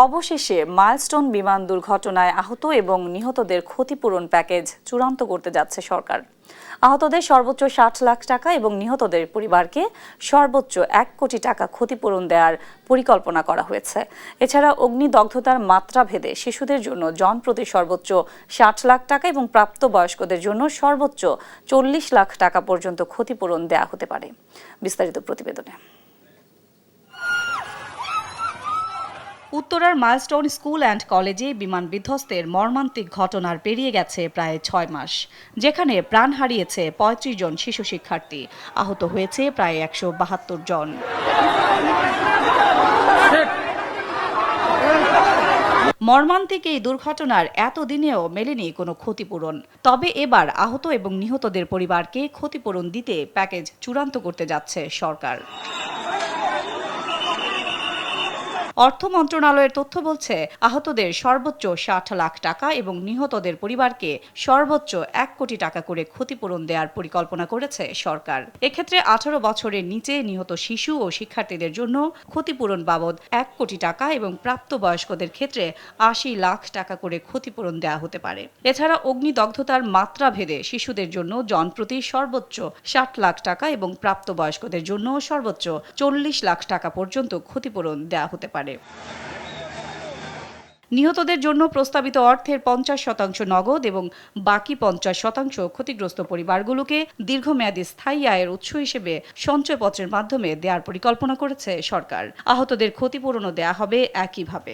অবশেষে মাইলস্টোন বিমান দুর্ঘটনায় আহত এবং নিহতদের ক্ষতিপূরণ প্যাকেজ চূড়ান্ত করতে যাচ্ছে সরকার। আহতদের সর্বোচ্চ ৬০ লাখ টাকা এবং নিহতদের পরিবারকে সর্বোচ্চ ১ কোটি টাকা ক্ষতিপূরণ দেওয়ার পরিকল্পনা করা হয়েছে। এছাড়া অগ্নিদগ্ধতার মাত্রা ভেদে শিশুদের জন্য জনপ্রতি সর্বোচ্চ ৬০ লাখ টাকা এবং প্রাপ্তবয়স্কদের জন্য সর্বোচ্চ ৪০ লাখ টাকা পর্যন্ত ক্ষতিপূরণ দেওয়া হতে পারে। বিস্তারিত প্রতিবেদনে। উত্তরার মাইলস্টোন স্কুল অ্যান্ড কলেজে বিমান বিধ্বস্তের মর্মান্তিক ঘটনার পেরিয়ে গেছে প্রায় ৬ মাস, যেখানে প্রাণ হারিয়েছে ৩৫ জন শিশু শিক্ষার্থী, আহত হয়েছে প্রায় ১৭২ জন। মর্মান্তিক এই দুর্ঘটনার এতদিনেও মেলেনি কোনো ক্ষতিপূরণ। তবে এবার আহত এবং নিহতদের পরিবারকে ক্ষতিপূরণ দিতে প্যাকেজ চূড়ান্ত করতে যাচ্ছে সরকার। অর্থ মন্ত্রণালয়ের তথ্য বলছে, আহতদের সর্বোচ্চ ৬০ লাখ টাকা এবং নিহতদের পরিবারকে সর্বোচ্চ ১ কোটি টাকা করে ক্ষতিপূরণ দেওয়ার পরিকল্পনা করেছে সরকার। এক্ষেত্রে ১৮ বছরের নিচে নিহত শিশু ও শিক্ষার্থীদের জন্য ক্ষতিপূরণ বাবদ ১ কোটি টাকা এবং প্রাপ্তবয়স্কদের ক্ষেত্রে ৮০ লাখ টাকা করে ক্ষতিপূরণ দেওয়া হতে পারে। এছাড়া অগ্নিদগ্ধতার মাত্রা ভেদে শিশুদের জন্য জনপ্রতি সর্বোচ্চ ৬০ লাখ টাকা এবং প্রাপ্তবয়স্কদের জন্য সর্বোচ্চ ৪০ লাখ টাকা পর্যন্ত ক্ষতিপূরণ দেওয়া হতে পারে। নিহতদের জন্য প্রস্তাবিত অর্থের ৫০% নগদ এবং বাকি ৫০% ক্ষতিগ্রস্ত পরিবারগুলোকে দীর্ঘমেয়াদী স্থায়ী আয়ের উৎস হিসেবে সঞ্চয়পত্রের মাধ্যমে দেওয়ার পরিকল্পনা করেছে সরকার। আহতদের ক্ষতিপূরণও দেওয়া হবে একইভাবে।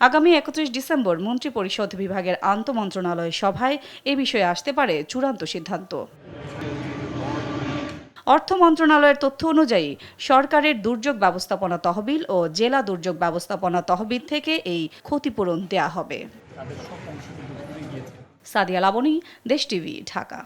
আগামী ৩১ ডিসেম্বর মন্ত্রিপরিষদ বিভাগের আন্তঃমন্ত্রণালয় সভায় এ বিষয়ে আসতে পারে চূড়ান্ত সিদ্ধান্ত। অর্থ মন্ত্রণালয়ের তথ্য অনুযায়ী সরকারের দুর্যোগ ব্যবস্থাপনা তহবিল ও জেলা দুর্যোগ ব্যবস্থাপনা তহবিল থেকে এই ক্ষতিপূরণ দেয়া হবে। সাদিয়া লাবনী, দেশ টিভি, ঢাকা।